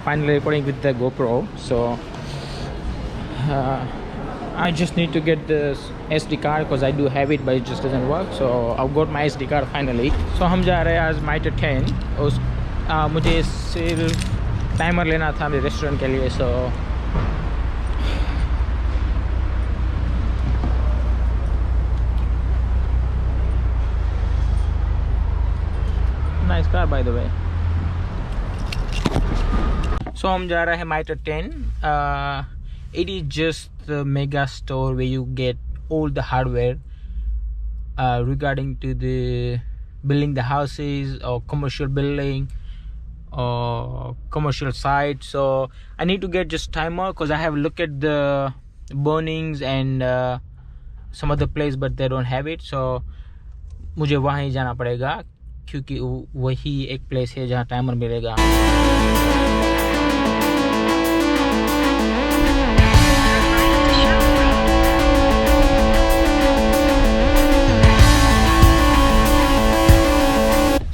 finally recording with the GoPro. So I just need to get this SD card because I do have it, but it just doesn't work. So I've got my SD card finally. So हम जा रहे हैं आज MITRE 10. उस मुझे सिर्फ timer लेना था मेरे रेस्टोरेंट के लिए. So nice car by the way. So हम जा रहे हैं MITRE 10. It is just the mega store where you get all the hardware regarding to the building the houses or commercial building or commercial site. So I need to get just timer because I have looked at the Burnings and some other place, but they don't have it. So मुझे वहाँ ही जाना पड़ेगा क्योंकि वही एक place है जहाँ timer मिलेगा.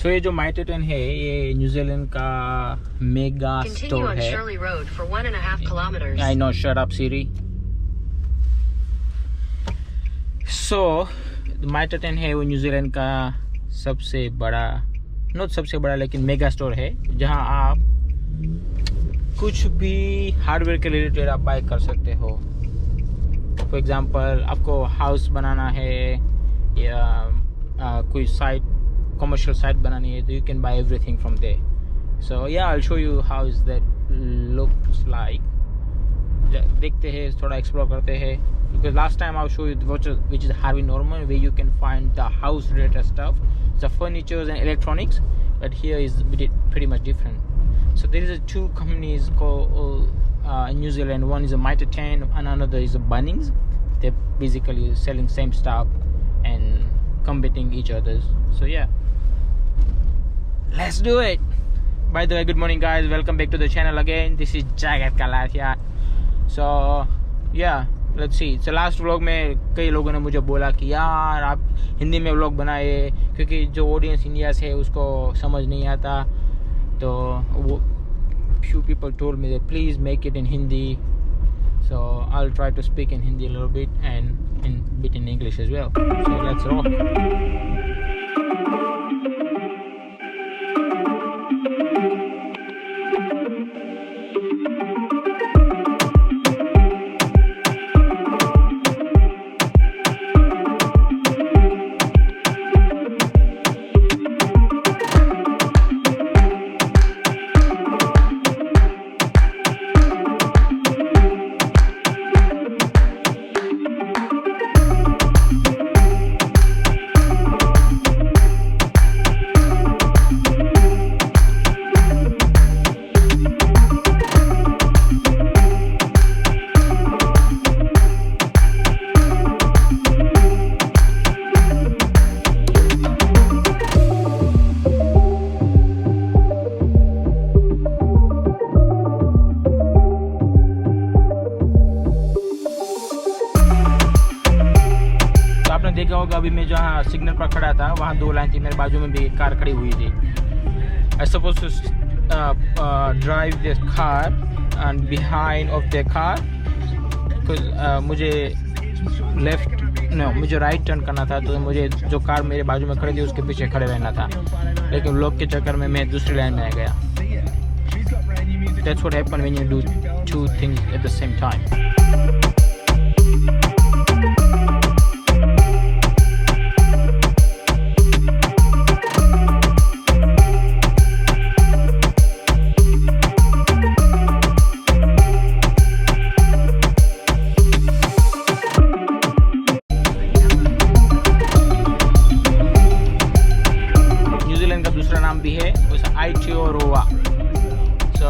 तो ये जो MITRE 10 है ये न्यूजीलैंड का मेगा स्टोर है. I know, shut up Siri. So MITRE 10 है वो न्यूजीलैंड का सबसे बड़ा, नॉट सबसे बड़ा लेकिन मेगा स्टोर है जहां आप कुछ भी हार्डवेयर के रिलेटेड आप बाय कर सकते हो. फॉर एग्जांपल आपको हाउस बनाना है या कोई साइट commercial site बनानी है तो you can buy everything from there. So yeah, I'll show you how is that looks like. देखते हैं, थोड़ा explore करते हैं, because last time I'll show you which is Harvey Norman where you can find the house related stuff, the furniture and electronics, but here is pretty much different. So there is two companies called in New Zealand. One is a MITRE 10 and another is a Bunnings. They're basically selling same stuff and competing each other. So yeah, let's do it. By the way, good morning guys, welcome back to the channel again. This is Jagat Kalat here. So yeah, let's see. So last vlog में कई लोगों ने मुझे बोला कि यार आप हिंदी में व्लॉग बनाए क्योंकि जो ऑडियंस इंडिया से है उसको समझ नहीं आता. तो वो few people told me that please make it in Hindi. So I'll try to speak in Hindi a little bit and in bit in English as well. So let's rock. देखा होगा अभी मैं जहाँ सिग्नल पर खड़ा था वहाँ दो लाइन थी, मेरे बाजू में भी एक कार खड़ी हुई थी. I supposed to drive this car and behind of the car because मुझे राइट टर्न करना था तो मुझे जो कार मेरे बाजू में खड़ी थी उसके पीछे खड़े रहना था, लेकिन लोग के चक्कर में मैं दूसरी लाइन में आ गया. That's what happens when you do two things at the same time. भी है उसे Aotearoa. So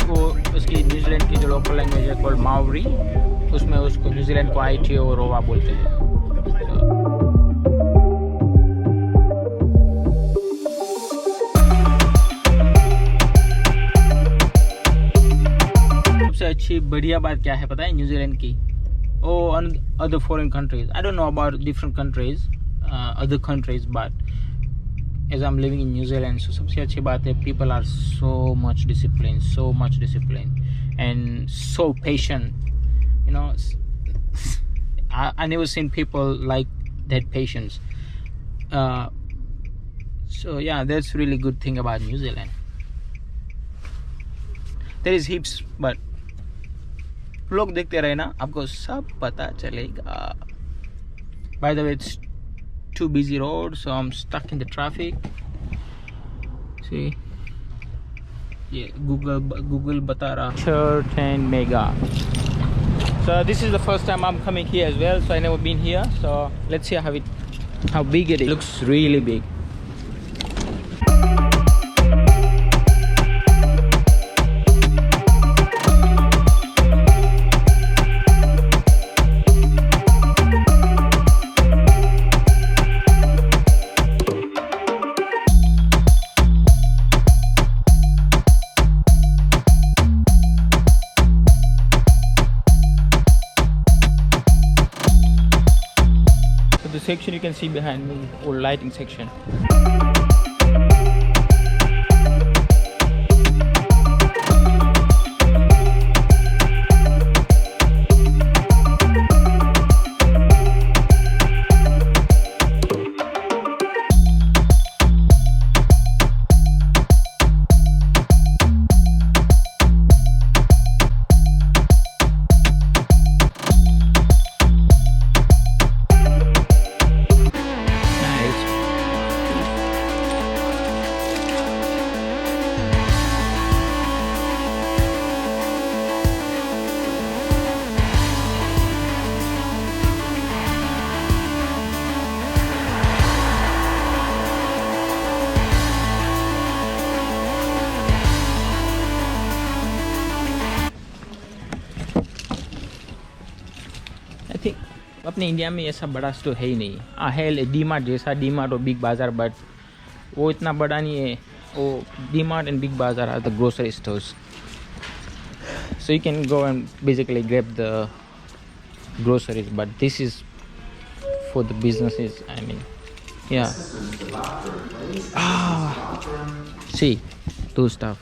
वो उसकी न्यूजीलैंड की जो लोकल लैंग्वेज है कॉल्ड माओरी, उसमें उसको न्यूजीलैंड को Aotearoa बोलते हैं. सबसे अच्छी बढ़िया बात क्या है पता है न्यूजीलैंड की? other foreign countries, I don't know about different countries, other countries, but as I'm living in New Zealand, so सबसे अच्छी बात है people are so much disciplined and so patient. You know, I never seen people like that patience. So yeah, that's really good thing about New Zealand. There is heaps, but लोग देखते रहे ना, आपको सब पता चलेगा. By the way, it's too busy road, so I'm stuck in the traffic. See, yeah, Google bata raha Church and Mega. So this is the first time I'm coming here as well, so I never been here. So let's see how big it is. It looks really big. The section you can see behind me, or lighting section. I think अपने India में ऐसा बड़ा store है ही नहीं. है डी मार्ट जैसा, डी मार्ट और बिग बाज़ार, बट वो इतना बड़ा नहीं है. वो D Mart and Big Bazaar are the grocery stores, so you can go and basically grab the groceries, but this is for the businesses. I mean, yeah. See, those stuff.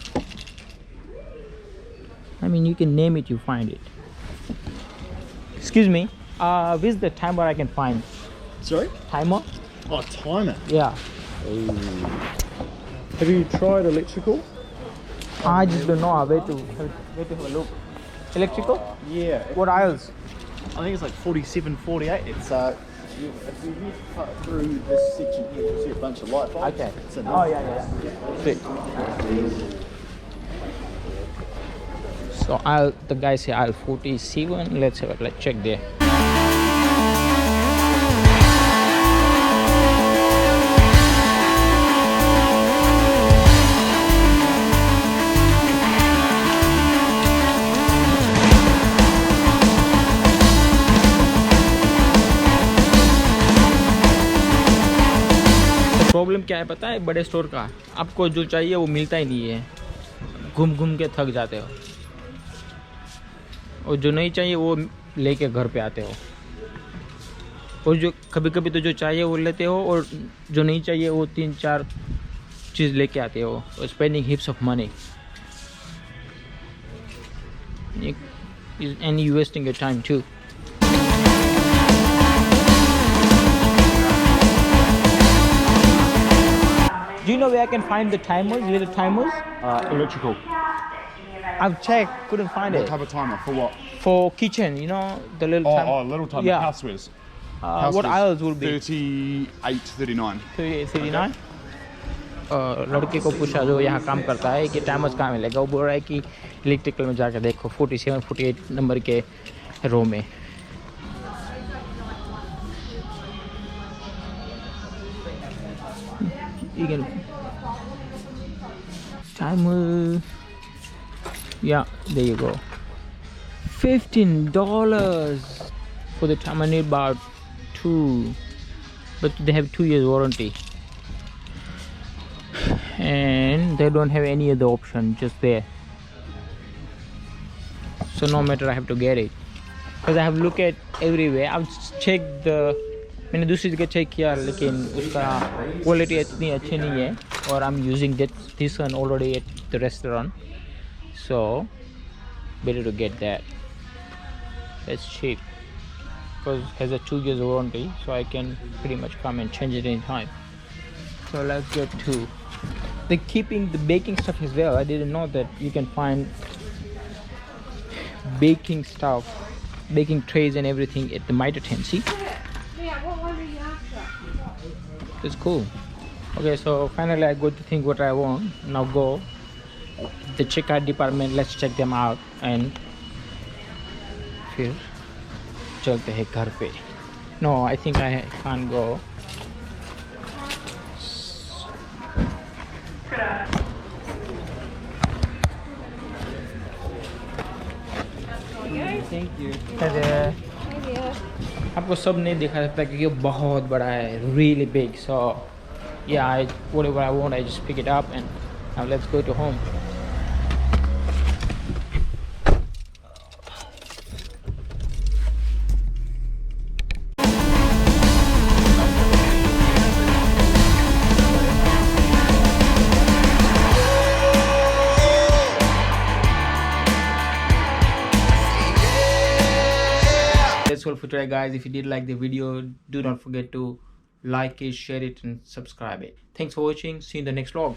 I mean, you can name it, you find it. Excuse me, where's the timer I can find? Sorry? Timer? Oh, timer. Yeah. Have you tried electrical? I just don't know where to have a look. Electrical? Yeah. What aisles? I think it's like 47, 48. It's if you cut through this section here, you'll see a bunch of light bulbs. Okay. It's in Oh there. yeah. Sweet. So the guy say aisle 47. Let's check there. Problem क्या है पता है बड़े store का, आपको जो चाहिए वो मिलता ही नहीं है. घूम घूम के थक जाते हो, और जो नहीं चाहिए वो लेके घर पे आते हो, और जो कभी कभी तो जो चाहिए वो लेते हो, और जो नहीं चाहिए वो 3-4 चीज़ लेके आते हो. Spending हिप्स of money and you wasting your time too. Do you know where I can find the timers? Where the timers? Electrical. I've checked, couldn't find What it. type of timer? For what? For kitchen, you know, the little timer. Oh, little timer. Yeah. Housewares. What aisles will be? 38, 39. 39. लड़के को पूछा जो यहाँ काम करता है कि timers कहाँ मिलेगा. वो बोल रहा है कि इलेक्ट्रिकल में जाकर देखो 47, 48 नंबर के रो में. You can timer. Yeah, there you go. $15 for the timer. I need about 2, but they have 2 years warranty, and they don't have any other option, just there. So no matter, I have to get it because I have looked at everywhere. I've checked the मैंने दूसरी जगह check किया लेकिन उसका quality इतनी अच्छी नहीं है और I am using this one already at the restaurant so better to get that. It's cheap because it has a 2 years warranty, so I can pretty much come and change it anytime. So let's get to the keeping the baking stuff as well. I didn't know that you can find baking stuff, baking trays and everything at the Mitre 10. See, it's cool. Okay, so finally I got to think what I want. Now go the checkout department, let's check them out and फिर चलते हैं घर पे. No, I think I can't go. Thank you. आपको सब नहीं दिखा सकता क्योंकि बहुत बड़ा है, really big. So yeah, whatever I want, I just pick it up and now let's go to home. That's all for today, guys. If you did like the video, do not forget to like it, share it and subscribe it. Thanks for watching. See you in the next vlog.